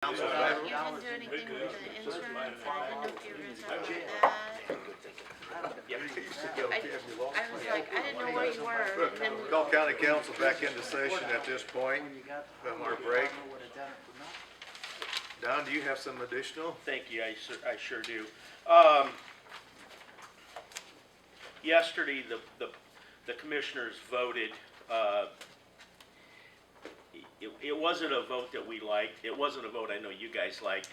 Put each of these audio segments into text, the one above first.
You didn't do anything with the insurance, I didn't know if you were gonna talk about that. I was like, I didn't know where you were, and then Call County Council back into session at this point, from our break. Don, do you have some additional? Thank you, I sure do. Yesterday, the commissioners voted, it wasn't a vote that we liked, it wasn't a vote I know you guys liked,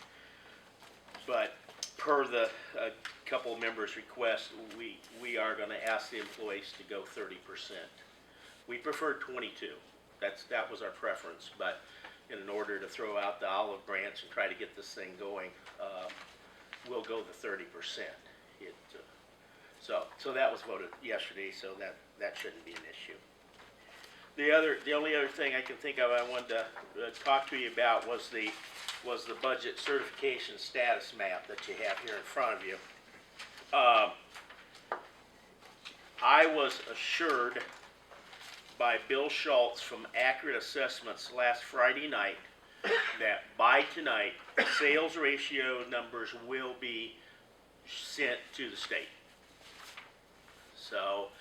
but per the couple of members' request, we are gonna ask the employees to go 30%. We prefer 22, that was our preference, but in order to throw out the olive branch and try to get this thing going, we'll go the 30%. So that was voted yesterday, so that shouldn't be an issue. The only other thing I can think of I wanted to talk to you about was the budget certification status map that you have here in front of you. I was assured by Bill Schultz from Accurate Assessments last Friday night that by tonight sales ratio numbers will be sent to the state. So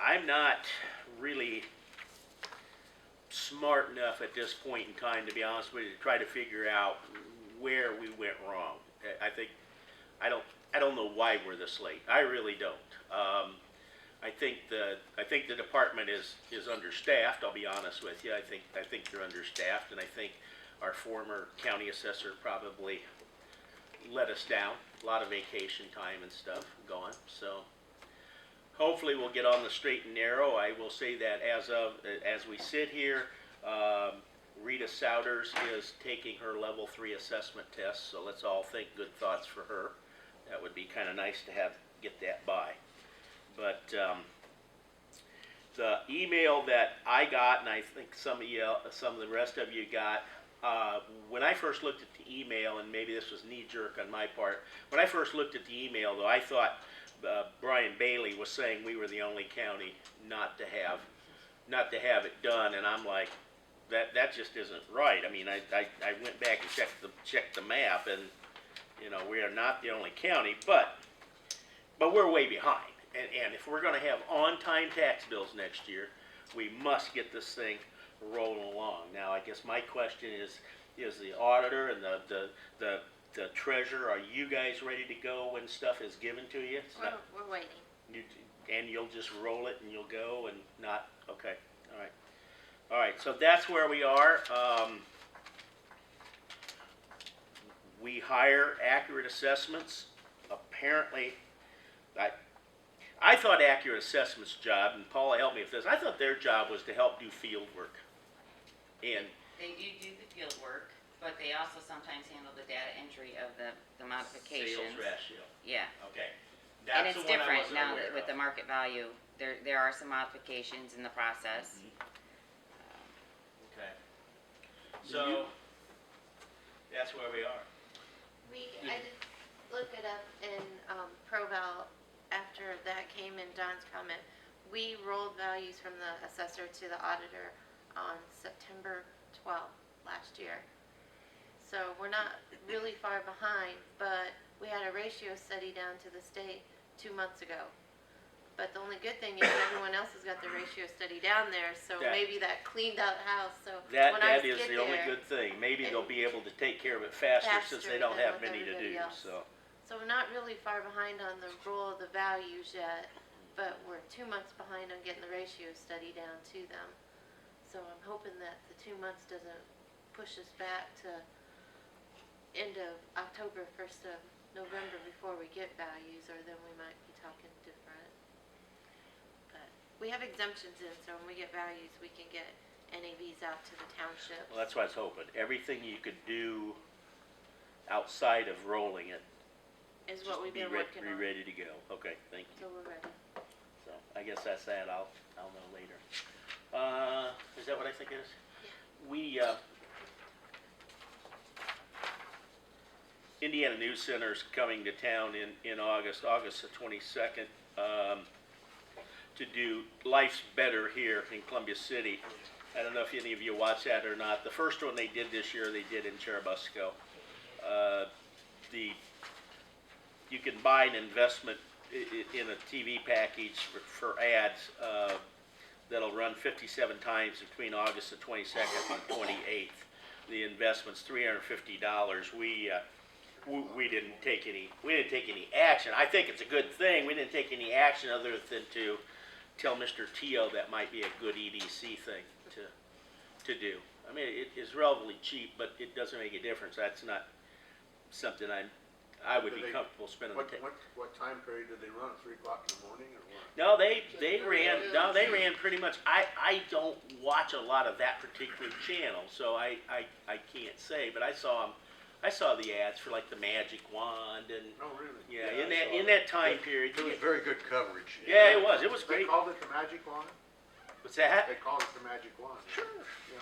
I'm not really smart enough at this point in time, to be honest with you, to try to figure out where we went wrong. I don't know why we're this late. I really don't. I think the department is understaffed. I'll be honest with you. I think they're understaffed, and I think our former county assessor probably let us down. A lot of vacation time and stuff gone. So hopefully we'll get on the straight and narrow. I will say that as we sit here, Rita Souders is taking her level 3 assessment test. So let's all think good thoughts for her. That would be kind of nice to get that by. But the email that I got, and I think some of the rest of you got, when I first looked at the email, and maybe this was knee-jerk on my part, when I first looked at the email, though, I thought Brian Bailey was saying we were the only county not to have it done, and I'm like, that just isn't right. I mean, I went back and checked the map, and you know, we are not the only county, but we're way behind. And if we're going to have on-time tax bills next year, we must get this thing rolling along. Now, I guess my question is the auditor and the treasurer, are you guys ready to go when stuff is given to you? we're waiting. And you'll just roll it and you'll go and not, okay, all right, so that's where we are. We hire Accurate Assessments. Apparently, I thought Accurate Assessments' job, and Paula helped me with this, I thought their job was to help do field work. And they do the field work, but they also sometimes handle the data entry of the modifications. Sales ratio. Yeah. Okay. And it's different now that with the market value. There are some modifications in the process. Okay. So that's where we are. I did look it up in ProVal after that came in Don's comment. We rolled values from the assessor to the auditor on September 12th last year. So we're not really far behind, but we had a ratio study down to the state 2 months ago. But the only good thing is everyone else has got the ratio study down there, so maybe that cleaned out house. So that is the only good thing. Maybe they'll be able to take care of it faster since they don't have many to do. So we're not really far behind on the roll of the values yet, but we're 2 months behind on getting the ratio study down to them. So I'm hoping that the 2 months doesn't push us back to end of October, 1st of November before we get values, or then we might be talking different. But we have exemptions in, so when we get values, we can get NAVs out to the township. well, that's what I was hoping. Everything you could do outside of rolling it Is what we've been working on. Be ready to go. Okay, thank you. So we're ready. So I guess that's that. I'll know later. Is that what I think it is? Yeah. We Indiana News Center is coming to town in August the 22nd, to do Life's Better here in Columbia City. I don't know if any of you watched that or not. The first one they did this year, they did in Cherubusco. You can buy an investment in a TV package for ads that'll run 57 times between August the 22nd and 28th. The investment's $350. We didn't take any action. I think it's a good thing. We didn't take any action other than to tell Mr. Teo that might be a good EDC thing to do. I mean, it is relatively cheap, but it doesn't make a difference. That's not something I would be comfortable spending the time. What time period did they run? 3 o'clock in the morning or what? No, they ran pretty much. I don't watch a lot of that particular channel, so I can't say. But I saw the ads for like the magic wand and Oh, really? yeah, in that time period. It was very good coverage. Yeah, it was They great. called it the magic wand? What's that? They called it the magic wand. Sure. Yeah.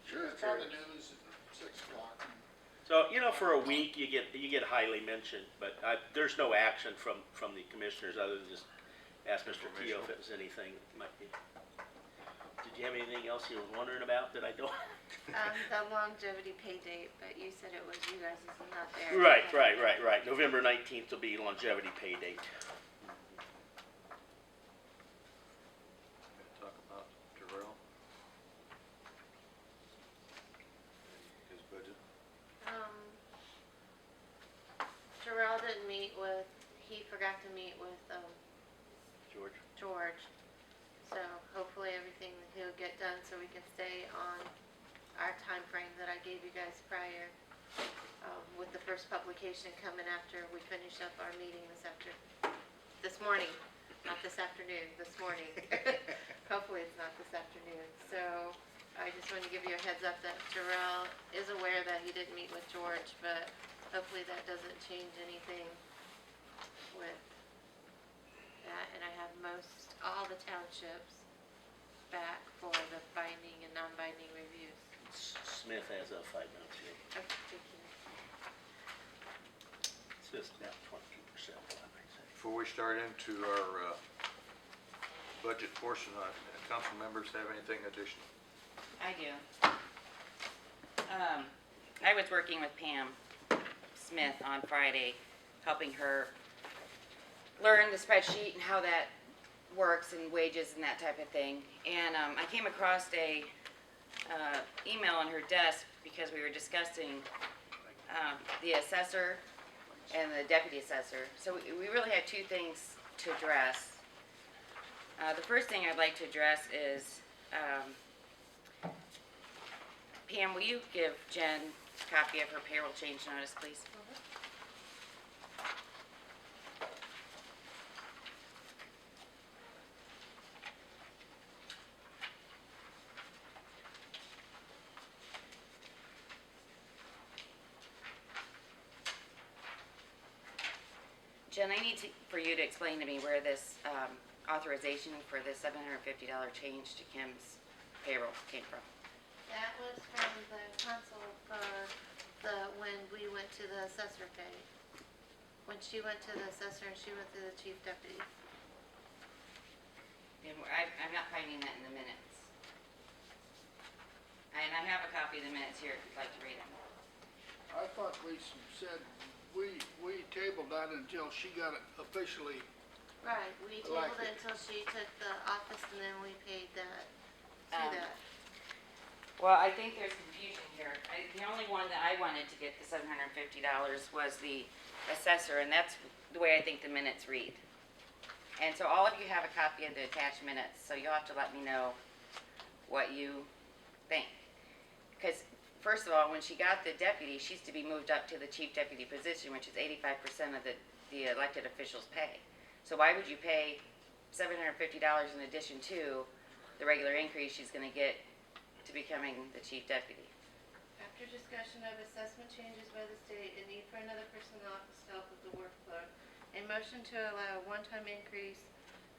Sure. It's on the news at 6 o'clock. So for a week you get highly mentioned, but there's no action from the commissioners other than just ask Mr. Teo if it was anything that might be. Did you have anything else you were wondering about that I don't? The longevity pay date, but you said it was you guys, is not there. Right. November 19th will be longevity pay date. Talk about Terrell. His budget. Terrell didn't meet with, he forgot to meet with, George. So hopefully everything he'll get done so we can stay on our time frame that I gave you guys prior, with the first publication coming after we finish up our meeting this morning, not this afternoon, this morning. Hopefully it's not this afternoon. So I just want to give you a heads up that Terrell is aware that he didn't meet with George, but hopefully that doesn't change anything with that. And I have all the townships back for the binding and non-binding reviews. Smith has a 5 minutes here. Okay, thank you. It's just about 22%. Before we start into our budget portion, council members have anything additional? I do. I was working with Pam Smith on Friday, helping her learn the spreadsheet and how that works and wages and that type of thing. And I came across a email on her desk because we were discussing the assessor and the deputy assessor. So we really had two things to address. The first thing I'd like to address is, Pam, will you give Jen a copy of her payroll change notice, please? Jen, I need for you to explain to me where this authorization for the $750 change to Kim's payroll came from. That was from the council for when we went to the assessor pay. When she went to the assessor and she went to the chief deputy. And I'm not finding that in the minutes. And I have a copy of the minutes here if you'd like to read them. I thought we said we tabled that until she got it officially. Right, we tabled Elected. it until she took the office and then we paid that, that. Well, I think there's confusion here. The only one that I wanted to get the $750 was the assessor, and that's the way I think the minutes read. And so all of you have a copy of the attached minutes, so you'll have to let me know what you think. Because, first of all, when she got the deputy, she's to be moved up to the chief deputy position, which is 85% of the elected official's pay. So why would you pay $750 in addition to the regular increase she's going to get to becoming the chief deputy? After discussion of assessment changes by the state and need for another personnel office to help with the workload, a motion to allow a one-time increase,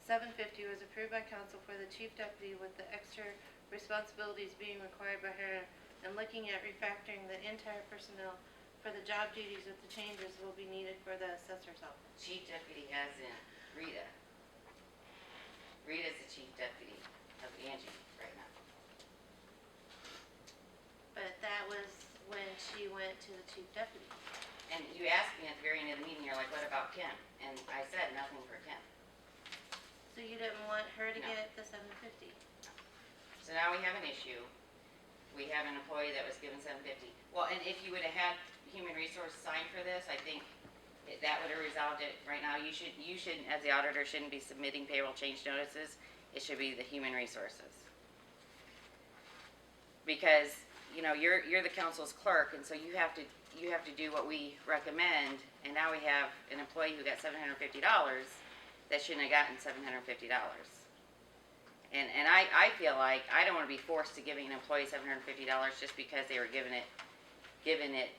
$750, was approved by council for the chief deputy with the extra responsibilities being required by her, and looking at refactoring the entire personnel for the job duties with the changes will be needed for the assessor's office. Chief deputy as in Rita. Rita's the chief deputy of Angie right now. But that was when she went to the chief deputy. And you asked me at the very end of the meeting, you're like, what about Kim? And I said nothing for Kim. So you didn't want her to No. get the 750? So now we have an issue. We have an employee that was given 750. Well, and if you would have had human resources sign for this, I think that would have resolved it. Right now, you should, as the auditor, shouldn't be submitting payroll change notices. It should be the human resources. Because, you know, you're the council's clerk, and so you have to do what we recommend, and now we have an employee who got $750 that shouldn't have gotten $750. And I feel like I don't want to be forced to giving an employee $750 just because they were given it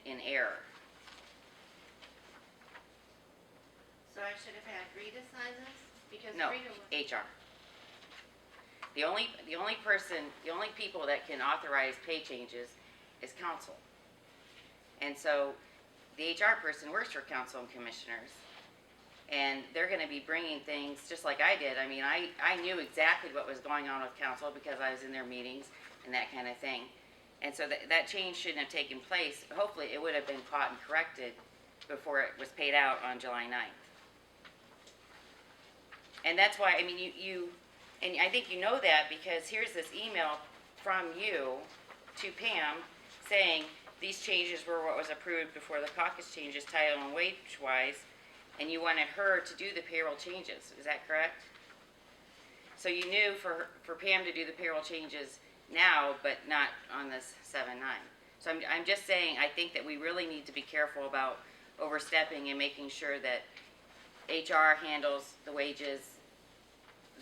in error. So I should have had Rita sign this? Because No, Rita was... HR. The only people that can authorize pay changes is council. And so the HR person works for council and commissioners. And they're going to be bringing things just like I did. I mean, I knew exactly what was going on with council because I was in their meetings and that kind of thing. And so that change shouldn't have taken place. Hopefully, it would have been caught and corrected before it was paid out on July 9th. And that's why, I mean, and I think you know that because here's this email from you to Pam saying these changes were what was approved before the caucus changes, title and wage-wise, and you wanted her to do the payroll changes. Is that correct? So you knew for Pam to do the payroll changes now, but not on this 7-9. So I'm just saying, I think that we really need to be careful about overstepping and making sure that HR handles the wages,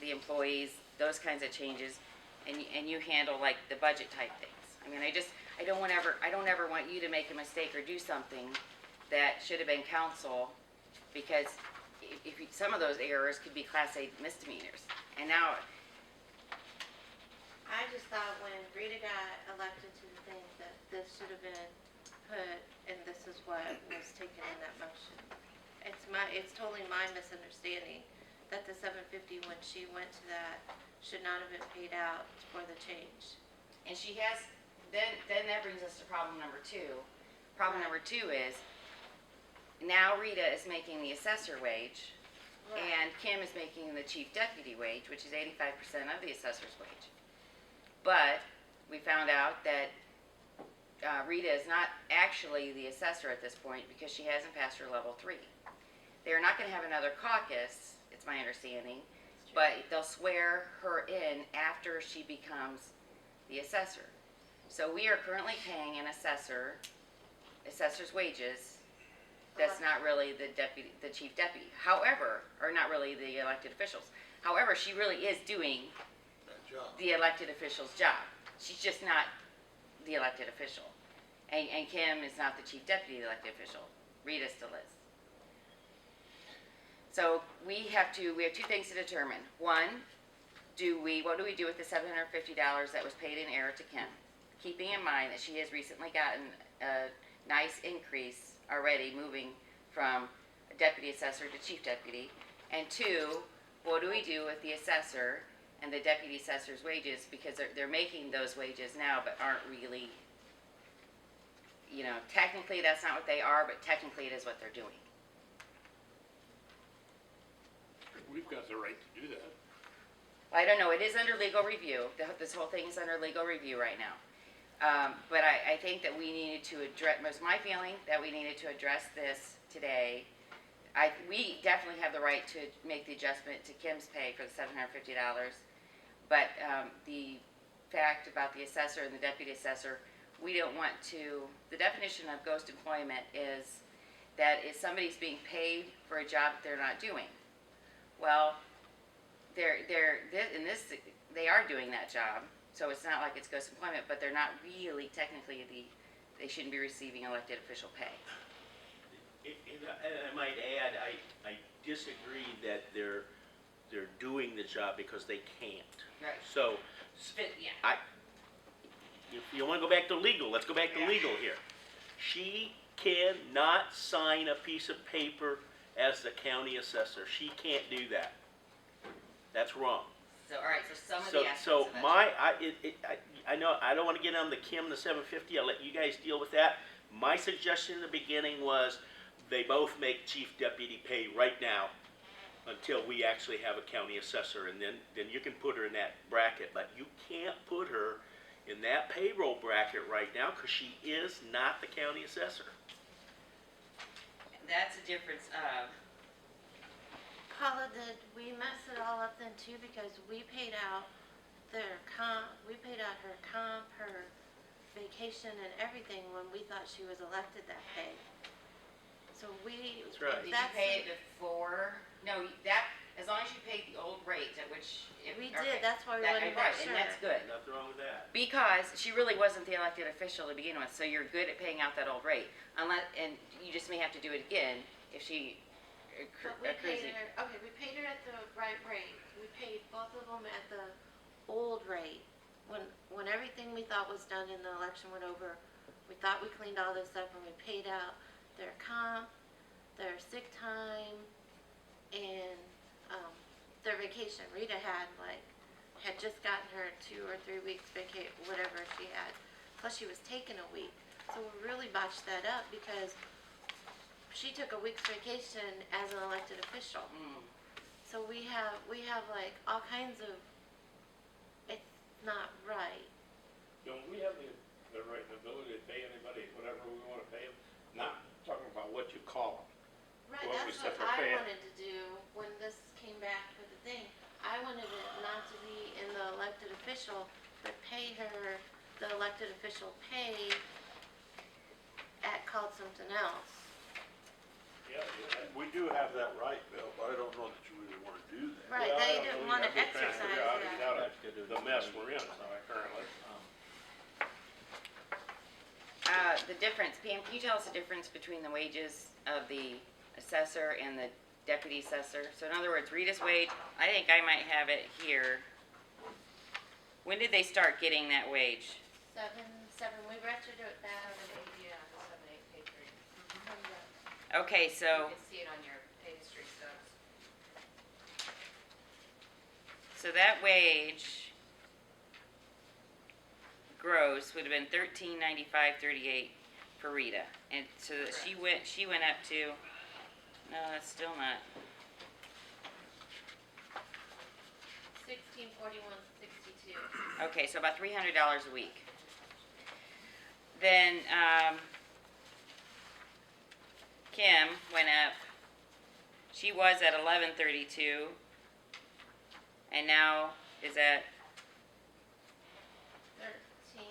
the employees, those kinds of changes, and you handle like the budget type things. I mean, I don't ever want you to make a mistake or do something that should have been council, because if some of those errors could be Class A misdemeanors. And now, I just thought when Rita got elected to the thing that this should have been put, and this is what was taken in that motion. It's totally my misunderstanding that the 750 when she went to that should not have been paid out for the change. and she has, then that brings us to problem number 2. Problem number 2 is, now Rita is making the assessor wage, and Kim is making the chief deputy wage, which is 85% of the assessor's wage. But we found out that Rita is not actually the assessor at this point because she hasn't passed her level 3. They're not going to have another caucus, it's my understanding, but they'll swear her in after she becomes the assessor. So we are currently paying an assessor's wages. That's not really the chief deputy. However, or not really the elected officials. However, she really is doing That job. the elected official's job. She's just not the elected official. And Kim is not the chief deputy elected official. Rita still is. So we have 2 things to determine. One, what do we do with the $750 that was paid in error to Kim? Keeping in mind that she has recently gotten a nice increase already, moving from deputy assessor to chief deputy. And 2, what do we do with the assessor and the deputy assessor's wages, because they're making those wages now but aren't really, you know, technically that's not what they are, but technically it is what they're doing. We've got the right to do that. I don't know, it is under legal review. This whole thing is under legal review right now. But I think that we needed to address, was my feeling, that we needed to address this today. We definitely have the right to make the adjustment to Kim's pay for the $750. But the fact about the assessor and the deputy assessor, we don't want to, the definition of ghost employment is that if somebody's being paid for a job that they're not doing. Well, they are doing that job, so it's not like it's ghost employment, but they're not really technically they shouldn't be receiving elected official pay. And I might add, I disagree that they're doing the job because they can't. Right. So, Yeah. if you want to go back to legal, let's go back to legal here. She cannot sign a piece of paper as the county assessor. She can't do that. That's wrong. So, all right, so some of the aspects So of that. I know, I don't wanna get on the Kim, the 750, I'll let you guys deal with that. My suggestion in the beginning was, they both make chief deputy pay right now, until we actually have a county assessor, and then you can put her in that bracket, but you can't put her in that payroll bracket right now, cause she is not the county assessor. That's a difference of, Paula, did we mess it all up then too, because we paid out their comp, we paid out her comp, her vacation and everything when we thought she was elected that pay. So we. That's right. did you pay it before? No, that, as long as you paid the old rate at which. We okay. did, that's why we That- wanted to right, make sure. and that's good. Nothing wrong with that. Because she really wasn't the elected official to begin with, so you're good at paying out that old rate. Unless, and you just may have to do it again if she But we accrues paid it. her, okay, we paid her at the right rate. We paid both of them at the old rate. When everything we thought was done and the election went over, we thought we cleaned all this up and we paid out their comp, their sick time, and, their vacation. Rita had just gotten her 2 or 3 weeks whatever she had. Plus she was taking a week. So we really botched that up because she took a week's vacation as an elected official. Mm. So we have like all kinds of, it's not right. Don't we have the right and ability to pay anybody whatever we wanna pay them? Not talking about what you call them. Right, What we that's set what for I pay. wanted to do when this came back with the thing. I wanted it not to be in the elected official, but pay her the elected official pay called something else. Yeah, We do have that right, Bill, but I don't know that you really wanna do that. Right, Well, I they don't didn't know, wanna I'm just trying to exercise figure out how to get that. out of the mess we're in currently. The difference, Pam, can you tell us the difference between the wages of the assessor and the deputy assessor? So in other words, Rita's wage, I think I might have it here. When did they start getting that wage? Seven, we registered it back. Yeah, 7, 8, pay 3. Okay, so, You can see it on your pay history stubs. so that wage gross would have been $13.95.38 for Rita. And so that she went up to, no, that's still not, 1641.62. okay, so about $300 a week. Then, Kim went up, she was at $11.32, and now is at, 13,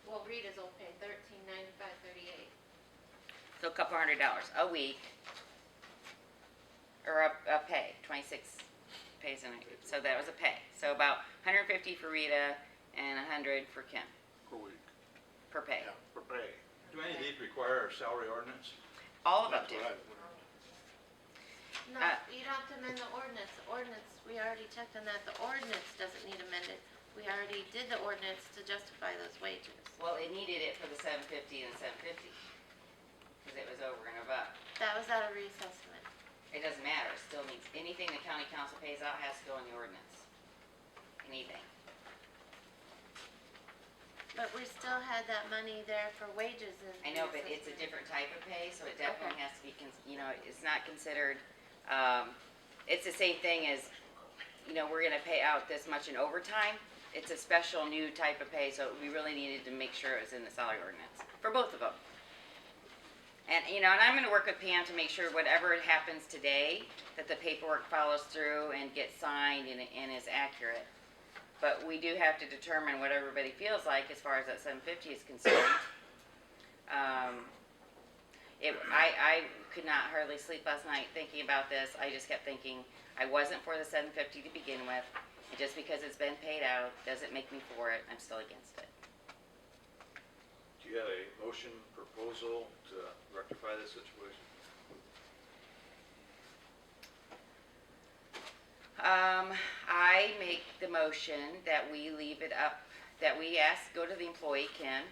well, Rita's old pay, 13.95.38. so a couple $100 a week, or a pay, 26 pays a night, so that was a pay. So about 150 for Rita and 100 for Kim, Per week. per pay. Yeah, per pay. Do any of these require a salary ordinance? All of them That's do. what No, you don't have to amend the ordinance. The ordinance, we already checked on that. The ordinance doesn't need amended. We already did the ordinance to justify those wages. Well, it needed it for the 750 and 750, because it was over and above. That was out of reassessment. It doesn't matter, it still needs, anything the county council pays out has to go in the ordinance. Anything. But we still had that money there for wages and. I know, but it's a different type of pay, so it definitely Okay. has to be, it's not considered, it's the same thing as, we're gonna pay out this much in overtime. It's a special new type of pay, so we really needed to make sure it was in the salary ordinance, for both of them. And, and I'm gonna work with Pam to make sure whatever happens today, that the paperwork follows through and gets signed and is accurate. But we do have to determine what everybody feels like as far as that 750 is concerned. I could not hardly sleep last night thinking about this. I just kept thinking, I wasn't for the 750 to begin with. And just because it's been paid out doesn't make me for it. I'm still against it. Do you have a motion proposal to rectify this situation? I make the motion that we leave it up, that we go to the employee, Kim,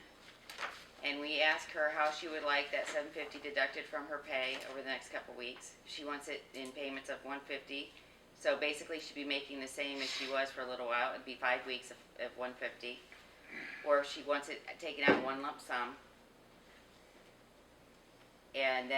and we ask her how she would like that 750 deducted from her pay over the next couple weeks. She wants it in payments of 150, so basically she'd be making the same as she was for a little while. It'd be 5 weeks of 150. or if she wants it taken out in one lump sum. And then